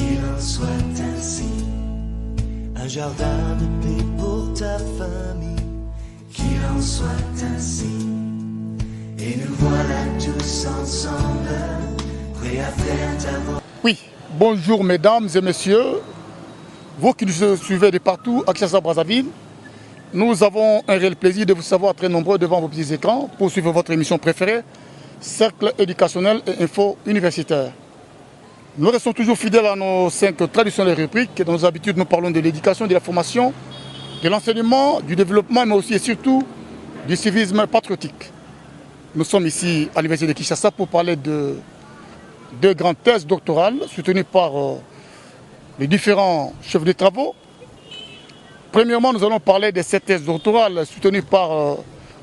Qu'il en soit ainsi, un jardin de paix pour ta famille. Qu'il en soit ainsi, et nous voilà tous ensemble, prêts à faire ta voix. Oui, bonjour mesdames et messieurs, vous qui nous suivez de partout à Kinshasa-Brazzaville, nous avons un réel plaisir de vous savoir très nombreux devant vos petits écrans pour suivre votre émission préférée, Cercle éducationnel et info universitaire. Nous restons toujours fidèles à nos 5 traditionnelles rubriques. Dans nos habitudes, nous parlons de l'éducation, de la formation, de l'enseignement, du développement, mais aussi et surtout du civisme patriotique. Nous sommes ici à l'Université de Kinshasa pour parler de deux grandes thèses doctorales soutenues par les différents chefs de travaux. Premièrement, nous allons parler de cette thèse doctorale soutenue par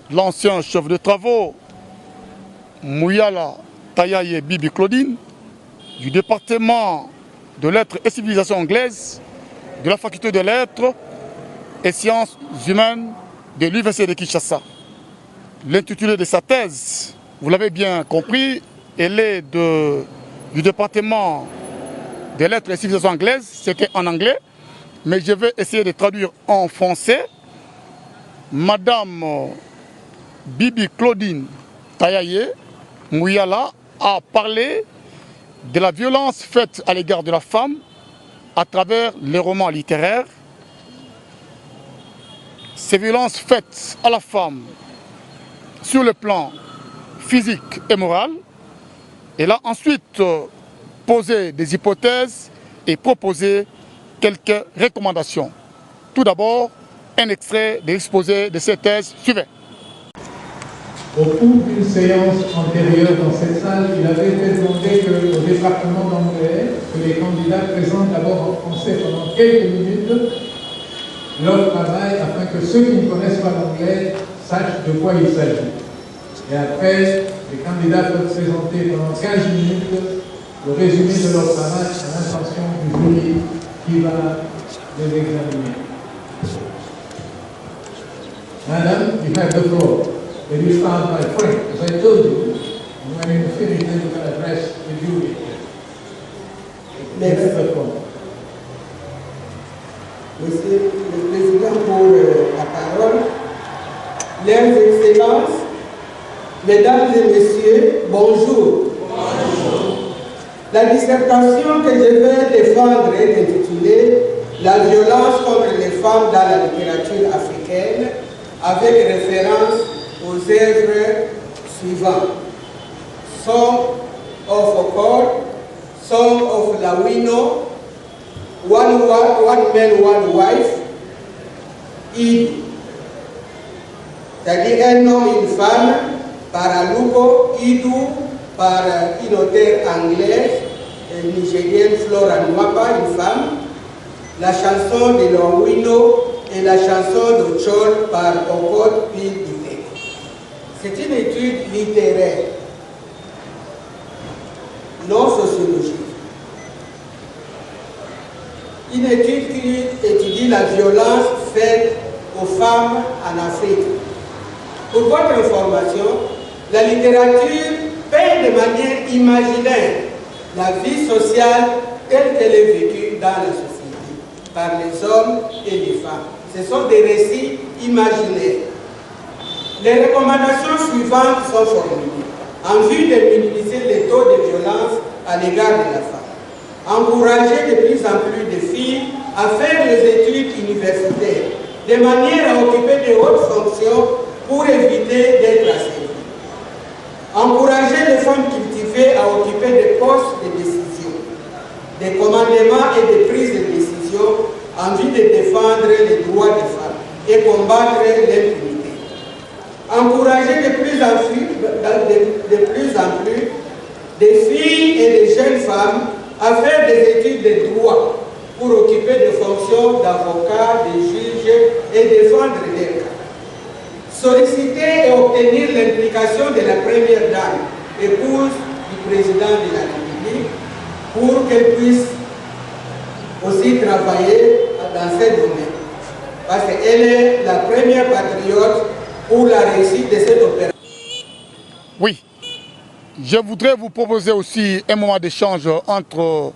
l'ancien chef de travaux, Mouyala Tayaye Bibi Claudine, du département de lettres et civilisation anglaise, de la faculté de lettres et sciences humaines de l'Université de Kinshasa. L'intitulé de sa thèse, vous l'avez bien compris, elle est du département des lettres et civilisations anglaises, c'était en anglais, mais je vais essayer de traduire en français. Madame Bibi Claudine Tayaye Mouyala a parlé de la violence faite à l'égard de la femme à travers les romans littéraires. Ces violences faites à la femme sur le plan physique et moral. Elle a ensuite posé des hypothèses et proposé quelques recommandations. Tout d'abord, un extrait de l'exposé de cette thèse suivant. Au cours d'une séance antérieure dans cette salle, il avait été demandé au département d'anglais que les candidats présentent d'abord en français pendant quelques minutes leur travail afin que ceux qui ne connaissent pas l'anglais sachent de quoi il s'agit. Et après, les candidats peuvent présenter pendant 15 minutes le résumé de leur travail à l'intention du jury qui va les examiner. Madame, you have the floor. Will you start by Frank? As I told you, when you finish, then you can address the jury. Merci. Monsieur le Président pour la parole, Leurs Excellences, Mesdames et Messieurs, bonjour. Bonjour. La dissertation que je vais défendre est intitulée « La violence contre les femmes dans la littérature africaine » avec référence aux œuvres suivantes. Song of Accord, Song of Lawino, One Man, One Wife, Id. C'est-à-dire un homme et une femme, par Aluko, Idou, par une auteure anglaise, nigérienne Flora Nwapa, une femme, la chanson de Lawino et la chanson de Chol par Okot Pil. C'est une étude littéraire, non sociologique. Une étude qui étudie la violence faite aux femmes en Afrique. Pour votre information, la littérature peint de manière imaginaire la vie sociale telle qu'elle est vécue dans la société, par les hommes et les femmes. Ce sont des récits imaginaires. Les recommandations suivantes sont formulées en vue de minimiser les taux de violence à l'égard de la femme. Encourager de plus en plus de filles à faire les études universitaires de manière à occuper de hautes fonctions pour éviter d'être asservies. Encourager les femmes cultivées à occuper des postes de décision, des commandements et des prises de décision en vue de défendre les droits des femmes et combattre l'impunité. Encourager de plus en plus des filles et des jeunes femmes à faire des études de droit pour occuper des fonctions d'avocat, de juge et défendre leurs cas. Solliciter et obtenir l'implication de la première dame, épouse du président de la République, pour qu'elle puisse aussi travailler dans ce domaine. Parce qu'elle est la première patriote pour la réussite de cette opération. Oui, je voudrais vous proposer aussi un moment d'échange entre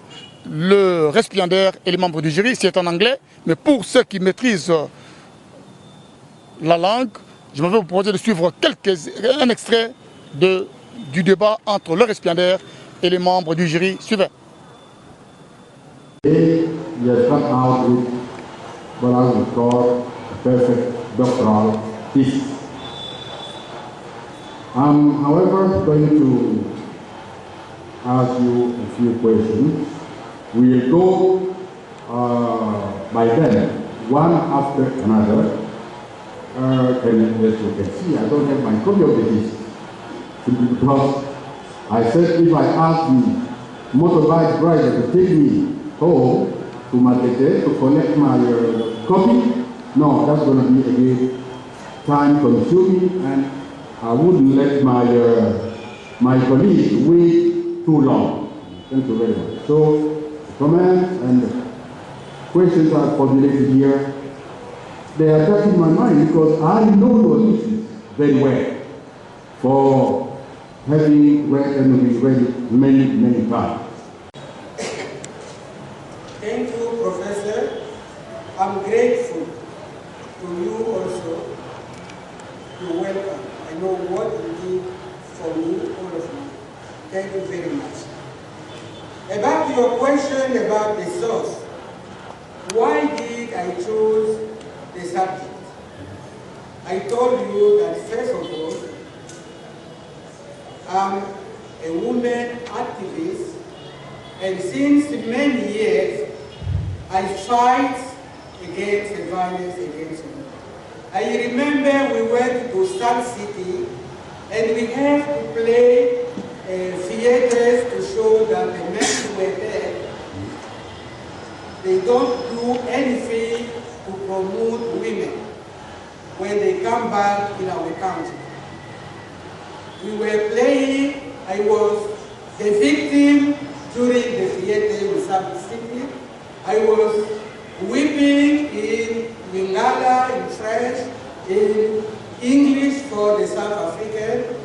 le récipiendaire et les membres du jury, c'est en anglais, mais pour ceux qui maîtrisent la langue, je vais vous proposer de suivre un extrait du débat entre le récipiendaire et les membres du jury suivant. Today, we have come out with what I would call a perfect doctoral thesis. I'm, however, going to ask you a few questions. We'll go by them, one after another. And as you can see, I don't have my copy of the thesis because I said if I ask the motorbike driver to take me home to Matete to collect my copy, no, that's going to be a bit time consuming, and I wouldn't let my colleague wait too long. Thank you very much. So, comments and questions are formulated here. They are touching my mind because I know those issues very well for having read and read it many, many times. Thank you, Professor. I'm grateful to you also. You're welcome. I know what you did for me, all of you. Thank you very much. About your question about the source, why did I choose the subject? I told you that first of all, I'm a woman activist, and since many years, I fight against the violence against women. I remember we went to Sun City, and we had to play theaters to show that the men who were there, they don't do anything to promote women when they come back in our country. We were playing, I was the victim during the theater in Sun City. I was weeping in Lingala, in French, in English for the South African,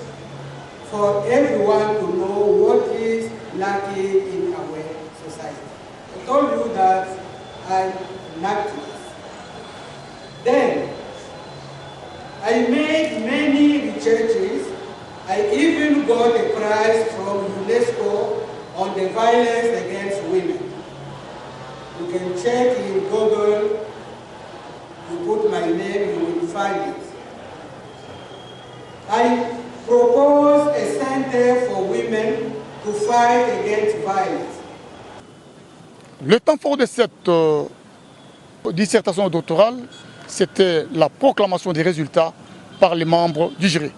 for everyone to know what is lacking in our society. I told you that I'm an activist. Then, I made many researches. I even got a prize from UNESCO on the violence against women. You can check in Google, you put my name, you will find it. I propose a center for women to fight against violence. Le temps fort de cette dissertation doctorale, c'était la proclamation des résultats par les membres du jury.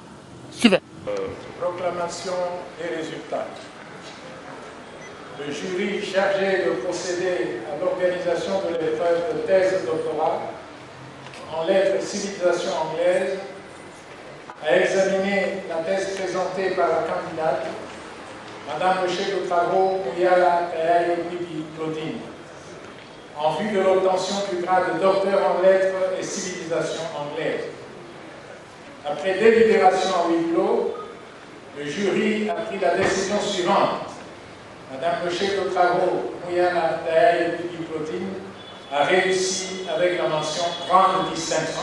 Suivez. Proclamation des résultats. Le jury chargé de procéder à l'organisation de l'épreuve de thèse doctorale en lettres civilisation anglaise a examiné la thèse présentée par la candidate, Madame le chef de travaux Muyala Tayaye Bibi Claudine, en vue de l'obtention du grade de docteur en lettres et civilisation anglaise. Après délibération en huis clos, le jury a pris la décision suivante. Madame le chef de travaux Muyala Tayaye Bibi Claudine a réussi avec la mention grande distinction.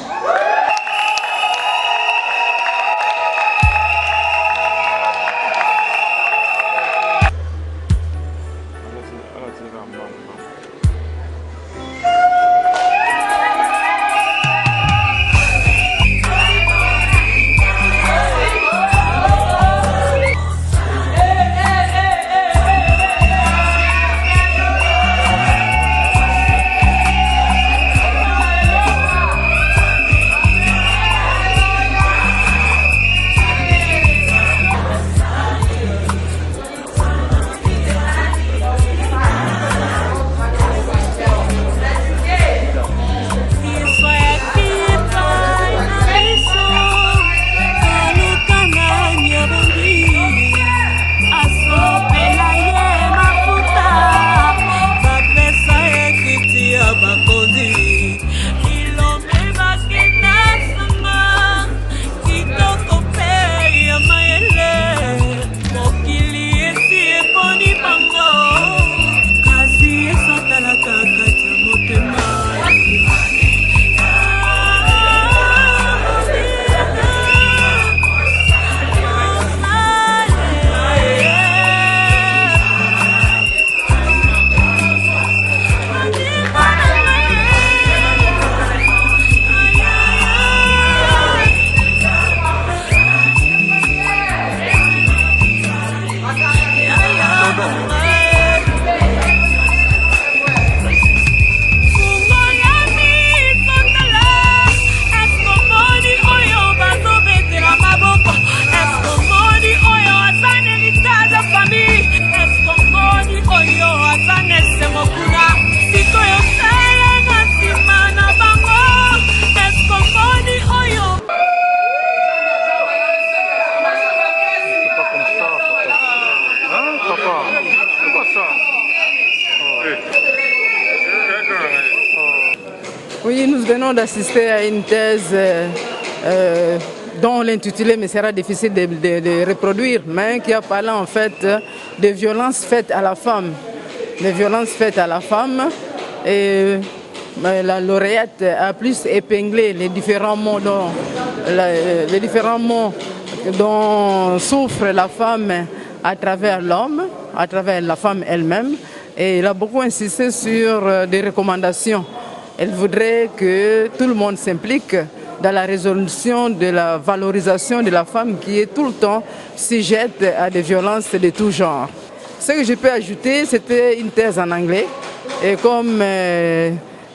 Oui, nous venons d'assister à une thèse dont l'intitulé me sera difficile de reproduire, mais qui a parlé en fait de violences faites à la femme. Des violences faites à la femme. Et la lauréate a plus épinglé les différents mots dont souffre la femme à travers l'homme, à travers la femme elle-même. Et il a beaucoup insisté sur des recommandations. Elle voudrait que tout le monde s'implique dans la résolution de la valorisation de la femme qui est tout le temps sujette à des violences de tout genre. Ce que je peux ajouter, c'était une thèse en anglais. Et comme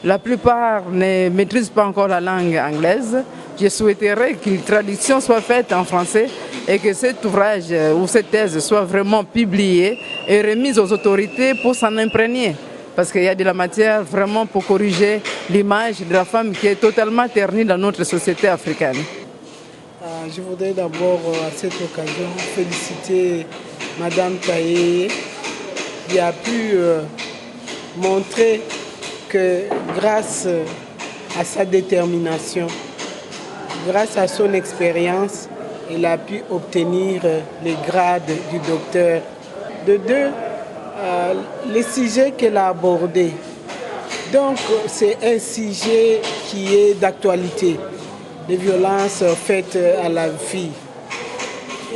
la plupart ne maîtrisent pas encore la langue anglaise, je souhaiterais qu'une traduction soit faite en français et que cet ouvrage ou cette thèse soit vraiment publiée et remise aux autorités pour s'en imprégner. Parce qu'il y a de la matière vraiment pour corriger l'image de la femme qui est totalement ternie dans notre société africaine. Je voudrais d'abord à cette occasion féliciter Madame Taye qui a pu montrer que grâce à sa détermination, grâce à son expérience, elle a pu obtenir les grades du docteur. De deux, les sujets qu'elle a abordés. Donc c'est un sujet qui est d'actualité, les violences faites à la fille.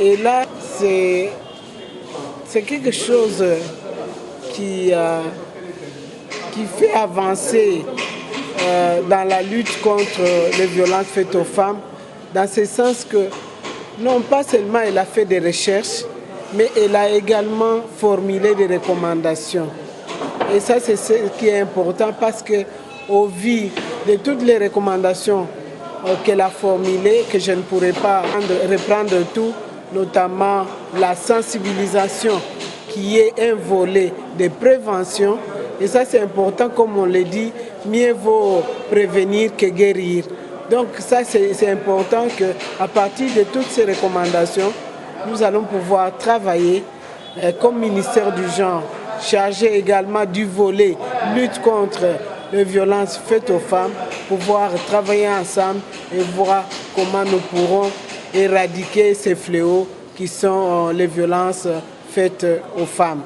Et là, c'est quelque chose qui fait avancer dans la lutte contre les violences faites aux femmes, dans ce sens que non pas seulement elle a fait des recherches, mais elle a également formulé des recommandations. Et ça, c'est ce qui est important parce qu'au vu de toutes les recommandations qu'elle a formulées, que je ne pourrais pas reprendre tout, notamment la sensibilisation qui est un volet de prévention. Et ça, c'est important, comme on le dit, mieux vaut prévenir que guérir. Donc ça, c'est important qu'à partir de toutes ces recommandations, nous allons pouvoir travailler comme ministère du genre, chargé également du volet lutte contre les violences faites aux femmes, pouvoir travailler ensemble et voir comment nous pourrons éradiquer ces fléaux qui sont les violences faites aux femmes.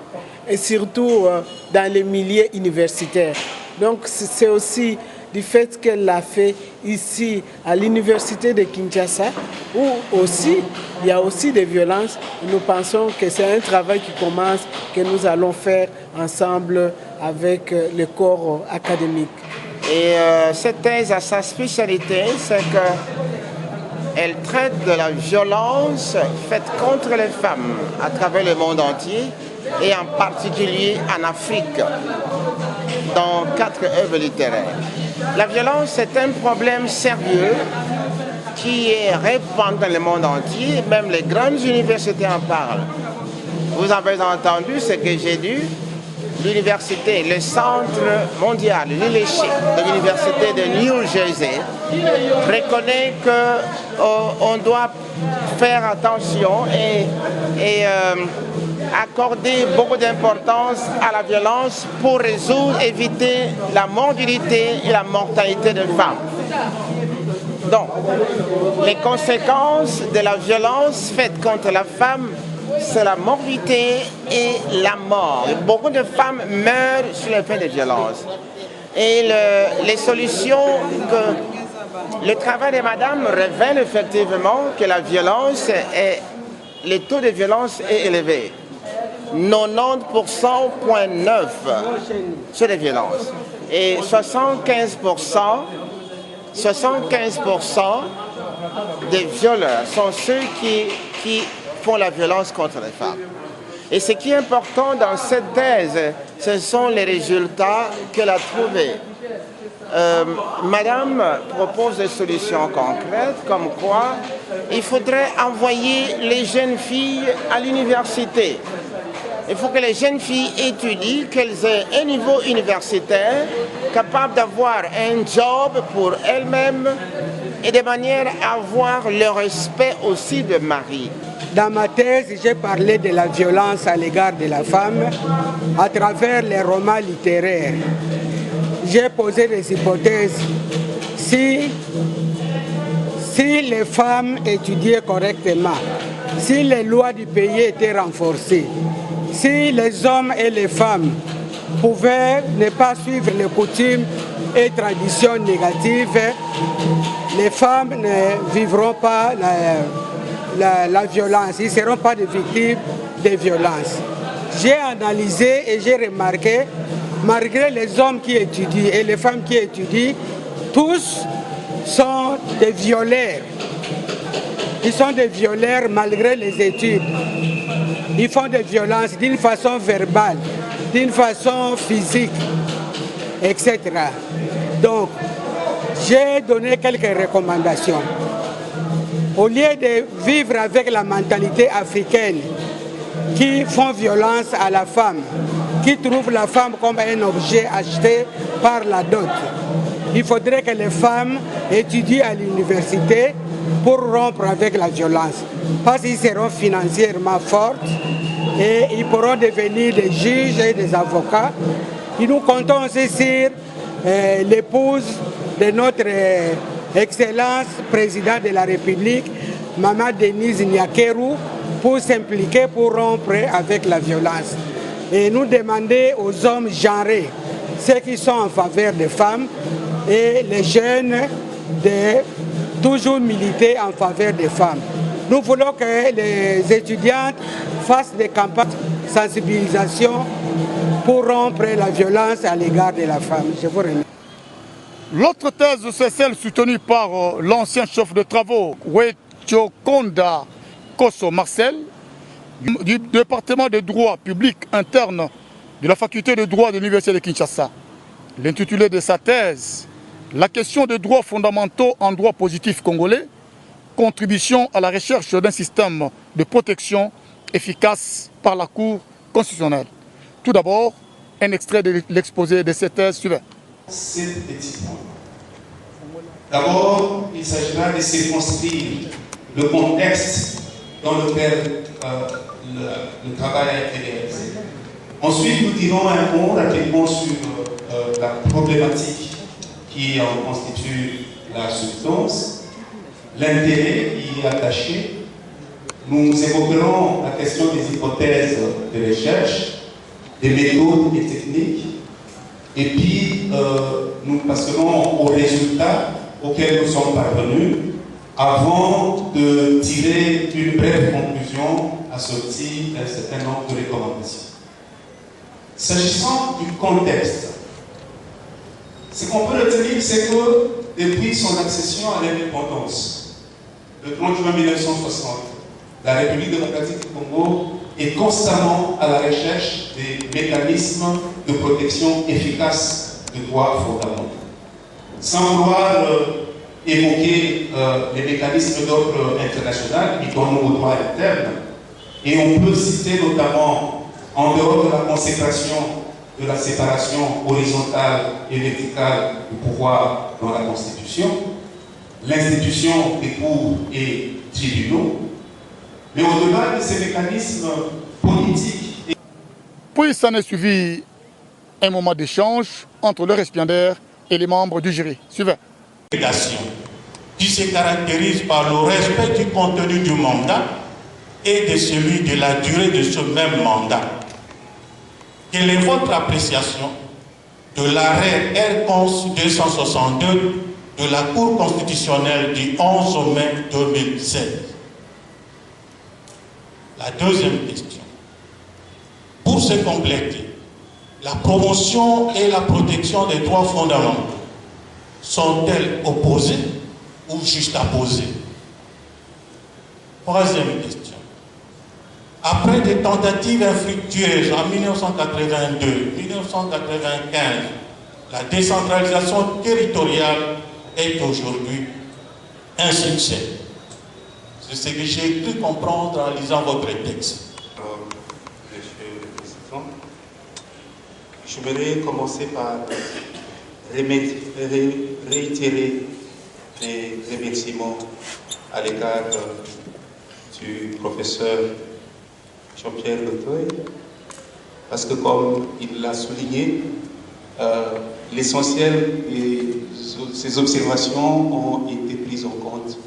Et surtout dans les milieux universitaires. Donc c'est aussi du fait qu'elle l'a fait ici à l'université de Kinshasa, où aussi il y a aussi des violences. Nous pensons que c'est un travail qui commence, que nous allons faire ensemble avec le corps académique. Et cette thèse a sa spécialité, c'est qu'elle traite de la violence faite contre les femmes à travers le monde entier, et en particulier en Afrique, dans 4 œuvres littéraires. La violence, c'est un problème sérieux qui est répandu dans le monde entier, même les grandes universités en parlent. Vous avez entendu ce que j'ai dit, l'université, le centre mondial, leadership de l'université de New Jersey, reconnaît qu'on doit faire attention et accorder beaucoup d'importance à la violence pour éviter la morbidité et la mortalité des femmes. Donc, les conséquences de la violence faite contre la femme, c'est la morbidité et la mort. Beaucoup de femmes meurent sous l'effet de violence. Et les solutions, le travail de madame révèle effectivement que la violence, le taux de violence est élevé. 90,9% sur les violences. Et 75% des violeurs sont ceux qui font la violence contre les femmes. Et ce qui est important dans cette thèse, ce sont les résultats qu'elle a trouvés. Madame propose des solutions concrètes, comme quoi il faudrait envoyer les jeunes filles à l'université. Il faut que les jeunes filles étudient, qu'elles aient un niveau universitaire, capable d'avoir un job pour elles-mêmes et de manière à avoir le respect aussi de mari. Dans ma thèse, j'ai parlé de la violence à l'égard de la femme à travers les romans littéraires. j'ai posé des hypothèses. Si les femmes étudiaient correctement, si les lois du pays étaient renforcées, si les hommes et les femmes pouvaient ne pas suivre les coutumes et traditions négatives, les femmes ne vivront pas la violence, ils ne seront pas des victimes de violences. J'ai analysé et j'ai remarqué, malgré les hommes qui étudient et les femmes qui étudient, tous sont des violeurs. Ils sont des violeurs malgré les études. Ils font des violences d'une façon verbale, d'une façon physique, etc. Donc, j'ai donné quelques recommandations. Au lieu de vivre avec la mentalité africaine qui font violence à la femme, qui trouve la femme comme un objet acheté par la dot, il faudrait que les femmes étudient à l'université pour rompre avec la violence. Parce qu'ils seront financièrement fortes et ils pourront devenir des juges et des avocats. Et nous comptons aussi sur l'épouse de notre Excellence président de la République, Maman Denise Nyakeru, pour s'impliquer, pour rompre avec la violence. Et nous demander aux hommes genrés, ceux qui sont en faveur des femmes, et les jeunes de toujours militer en faveur des femmes. Nous voulons que les étudiantes fassent des campagnes de sensibilisation pour rompre la violence à l'égard de la femme. Je vous remercie. L'autre thèse, c'est celle soutenue par l'ancien chef de travaux, Wetiokonda Kosso Marcel, du département de droit public interne de la faculté de droit de l'Université de Kinshasa. L'intitulé de sa thèse, la question des droits fondamentaux en droit positif congolais, contribution à la recherche d'un système de protection efficace par la Cour constitutionnelle. Tout d'abord, un extrait de l'exposé de cette thèse suivante. 7 petits points. D'abord, il s'agira de circonscrire le contexte dans lequel le travail a été réalisé. Ensuite, nous dirons un mot rapidement sur la problématique qui en constitue la substance, l'intérêt qui y est attaché. Nous évoquerons la question des hypothèses de recherche, des méthodes et techniques, et puis nous passerons aux résultats auxquels nous sommes parvenus avant de tirer une brève conclusion assortie d'un certain nombre de recommandations. S'agissant du contexte, ce qu'on peut retenir, c'est que depuis son accession à l'indépendance, le 30 juin 1960, la République démocratique du Congo est constamment à la recherche des mécanismes de protection efficaces des droits fondamentaux. Sans vouloir évoquer les mécanismes d'ordre international qui donnent aux droits internes, et on peut citer notamment, en dehors de la consécration de la séparation horizontale et verticale du pouvoir dans la Constitution, l'institution des cours et tribunaux, mais au-delà de ces mécanismes politiques. Puis s'en est suivi un moment d'échange entre le récipiendaire et les membres du jury. Suivez. Qui se caractérise par le respect du contenu du mandat et de celui de la durée de ce même mandat. Quelle est votre appréciation de l'arrêt R-Cons 262 de la Cour constitutionnelle du 11 mai 2016? La deuxième question. Pour se compléter, la promotion et la protection des droits fondamentaux sont-elles opposées ou juxtaposées? Troisième question. Après des tentatives infructueuses en 1982, 1995, la décentralisation territoriale est aujourd'hui un succès. C'est ce que j'ai cru comprendre en lisant votre texte. Monsieur le Président, je voudrais commencer par réitérer les remerciements à l'égard du professeur Jean-Pierre Letoy, parce que comme il l'a souligné, l'essentiel de ces observations ont été prises en compte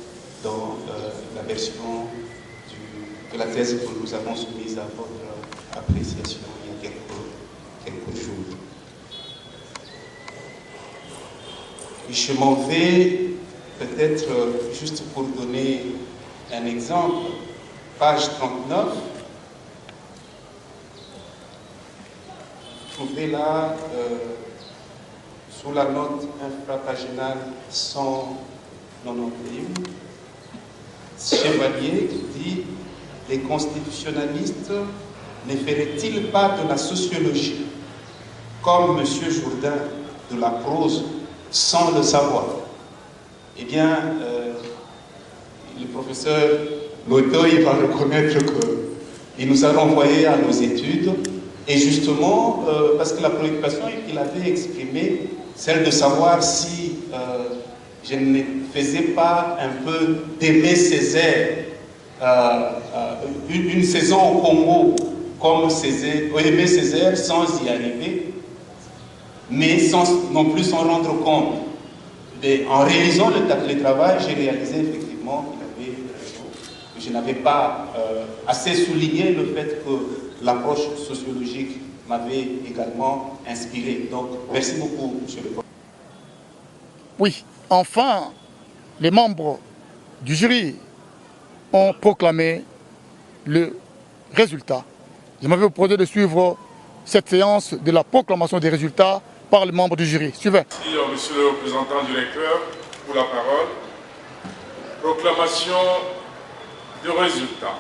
dans la version de la thèse que nous avons soumise à votre appréciation il y a quelques jours. Je m'en vais peut-être juste pour donner un exemple, page 39. Vous trouvez là, sous la note infrapaginale 191, Chevalier qui dit « Les constitutionnalistes ne feraient-ils pas de la sociologie comme M. Jourdain de la prose sans le savoir ?» Eh bien, le professeur Lotoy va reconnaître qu'il nous a renvoyé à nos études, et justement, parce que la préoccupation qu'il avait exprimée, celle de savoir si je ne faisais pas un peu d'Aimé Césaire, une saison au Congo comme Aimé Césaire sans y arriver, mais sans non plus s'en rendre compte. Et en réalisant le travail, j'ai réalisé effectivement qu'il avait raison. Je n'avais pas assez souligné le fait que l'approche sociologique m'avait également inspiré. Donc, merci beaucoup, monsieur le professeur. Oui, enfin, les membres du jury ont proclamé le résultat. Je m'avais proposé de suivre cette séance de la proclamation des résultats par les membres du jury. Suivez. Merci, monsieur le représentant du recteur, pour la parole. Proclamation de résultats.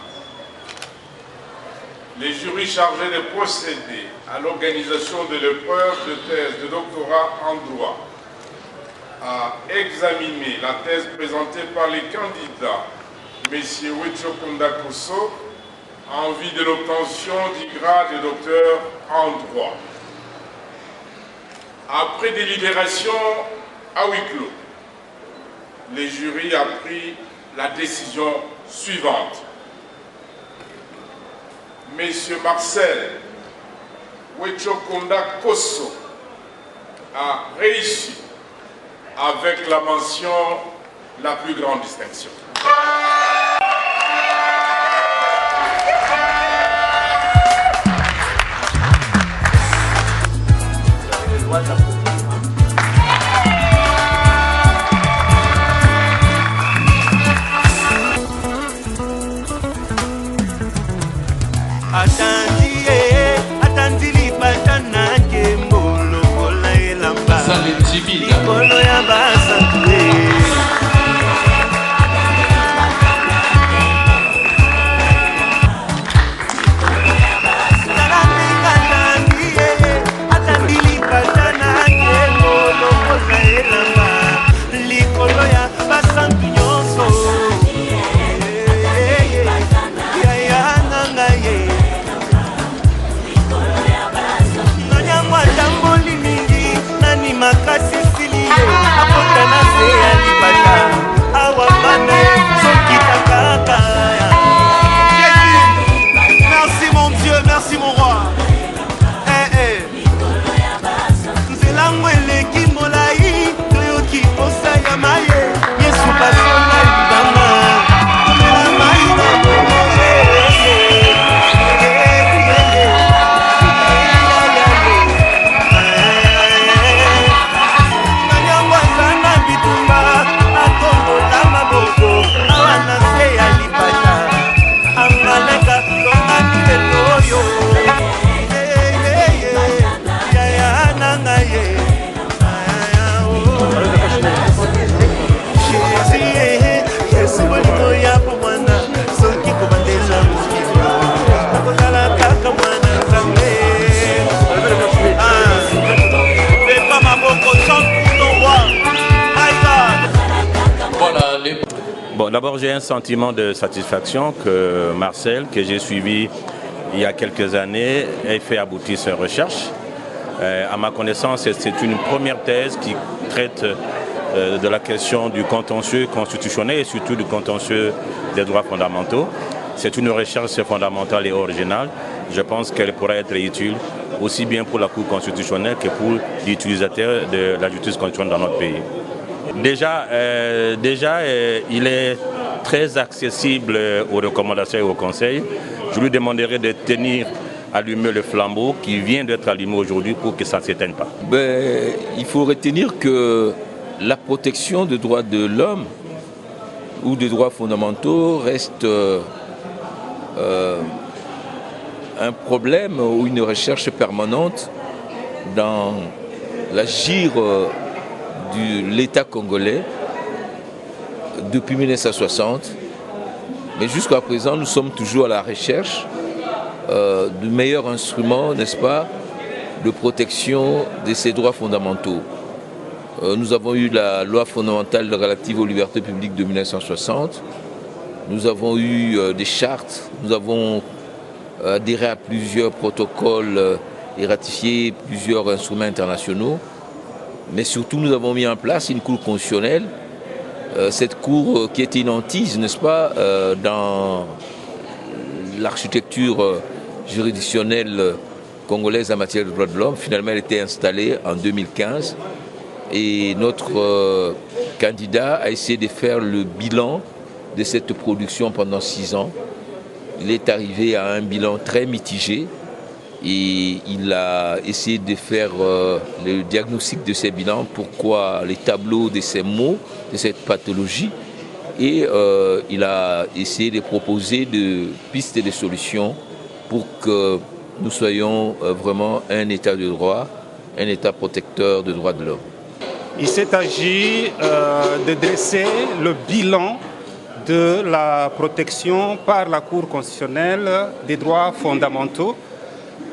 Les jurys chargés de procéder à l'organisation de l'épreuve de thèse de doctorat en droit a examiné la thèse présentée par les candidats M. Wetjokonda Kosso en vue de l'obtention du grade de docteur en droit. Après délibération à huis clos, le jury a pris la décision suivante. Monsieur Marcel Wetjokonda Kosso a réussi avec la mention la plus grande distinction. Bon, d'abord, j'ai un sentiment de satisfaction que Marcel, que j'ai suivi il y a quelques années, ait fait aboutir ses recherches. À ma connaissance, c'est une première thèse qui traite de la question du contentieux constitutionnel et surtout du contentieux des droits fondamentaux. C'est une recherche fondamentale et originale. Je pense qu'elle pourrait être utile aussi bien pour la Cour constitutionnelle que pour l'utilisateur de la justice constitutionnelle dans notre pays. Déjà, il est très accessible aux recommandations et aux conseils. Je lui demanderai de tenir allumé le flambeau qui vient d'être allumé aujourd'hui pour que ça ne s'éteigne pas. Il faut retenir que la protection des droits de l'homme ou des droits fondamentaux reste un problème ou une recherche permanente dans l'agir de l'État congolais depuis 1960. Mais jusqu'à présent, nous sommes toujours à la recherche du meilleur instrument, n'est-ce pas, de protection de ces droits fondamentaux. Nous avons eu la loi fondamentale relative aux libertés publiques de 1960. Nous avons eu des chartes, nous avons adhéré à plusieurs protocoles et ratifié plusieurs instruments internationaux. Mais surtout, nous avons mis en place une cour constitutionnelle, cette cour qui était une hantise, n'est-ce pas, dans l'architecture juridictionnelle congolaise en matière de droits de l'homme. Finalement, elle était installée en 2015 et notre candidat a essayé de faire le bilan de cette production pendant 6 ans. Il est arrivé à un bilan très mitigé et il a essayé de faire le diagnostic de ces bilans, pourquoi les tableaux de ces maux, de cette pathologie, et il a essayé de proposer des pistes et des solutions pour que nous soyons vraiment un État de droit, un État protecteur des droits de l'homme. Il s'est agi de dresser le bilan de la protection par la Cour constitutionnelle des droits fondamentaux,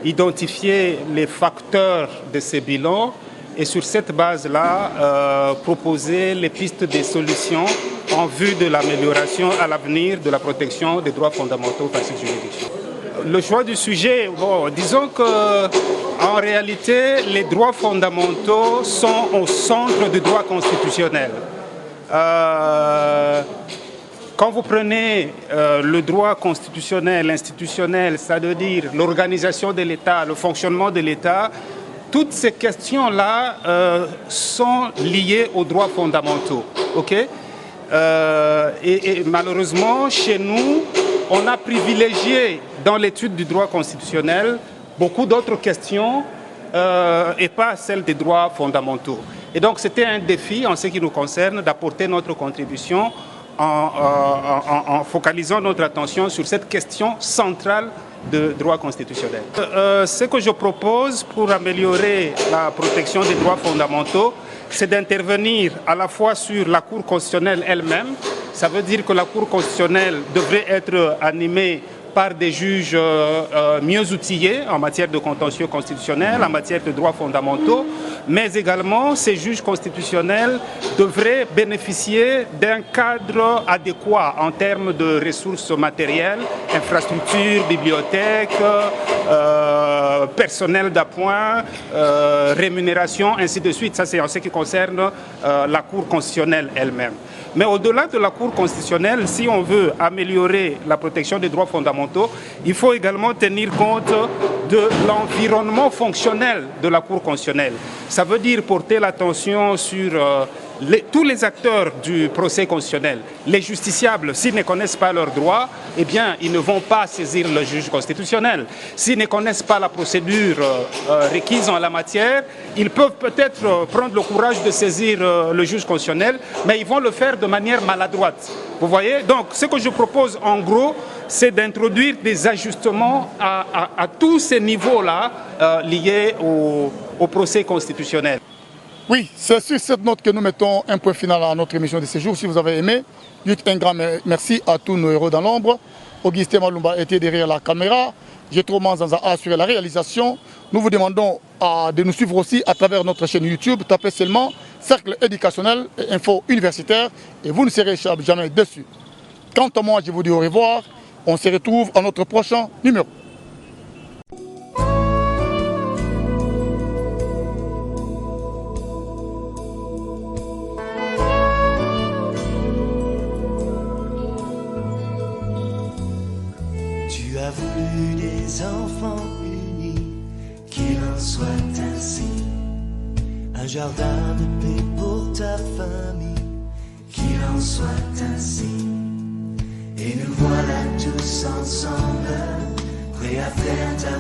identifier les facteurs de ces bilans et sur cette base-là, proposer les pistes des solutions en vue de l'amélioration à l'avenir de la protection des droits fondamentaux par cette juridiction. Le choix du sujet, bon, disons qu'en réalité, les droits fondamentaux sont au centre du droit constitutionnel. Quand vous prenez le droit constitutionnel, institutionnel, c'est-à-dire l'organisation de l'État, le fonctionnement de l'État, toutes ces questions-là sont liées aux droits fondamentaux. Okay? Et malheureusement, chez nous, on a privilégié dans l'étude du droit constitutionnel beaucoup d'autres questions et pas celles des droits fondamentaux. Et donc c'était un défi en ce qui nous concerne d'apporter notre contribution en focalisant notre attention sur cette question centrale de droit constitutionnel. Ce que je propose pour améliorer la protection des droits fondamentaux, c'est d'intervenir à la fois sur la Cour constitutionnelle elle-même. Ça veut dire que la Cour constitutionnelle devrait être animée par des juges mieux outillés en matière de contentieux constitutionnel, en matière de droits fondamentaux, mais également ces juges constitutionnels devraient bénéficier d'un cadre adéquat en termes de ressources matérielles, infrastructures, bibliothèques, personnel d'appoint, rémunération, ainsi de suite. Ça, c'est en ce qui concerne la Cour constitutionnelle elle-même. Mais au-delà de la Cour constitutionnelle, si on veut améliorer la protection des droits fondamentaux, il faut également tenir compte de l'environnement fonctionnel de la Cour constitutionnelle. Ça veut dire porter l'attention sur tous les acteurs du procès constitutionnel. Les justiciables, s'ils ne connaissent pas leurs droits, eh bien, ils ne vont pas saisir le juge constitutionnel. S'ils ne connaissent pas la procédure requise en la matière, ils peuvent peut-être prendre le courage de saisir le juge constitutionnel, mais ils vont le faire de manière maladroite. Vous voyez? Donc, ce que je propose en gros, c'est d'introduire des ajustements à tous ces niveaux-là liés au procès constitutionnel. Oui, c'est sur cette note que nous mettons un point final à notre émission de ce jour. Si vous avez aimé, dites un grand merci à tous nos héros dans l'ombre. Augustin Malumba était derrière la caméra. Jetro Manzanza a assuré la réalisation. Nous vous demandons de nous suivre aussi à travers notre chaîne YouTube. Tapez seulement Cercle éducationnel et info universitaire et vous ne serez jamais déçus. Quant à moi, je vous dis au revoir. On se retrouve à notre prochain numéro. Tu as voulu des enfants unis qui en soit ainsi. Un jardin de paix pour ta famille, qu'il en soit ainsi. Et nous voilà tous ensemble, prêts à faire ta volonté.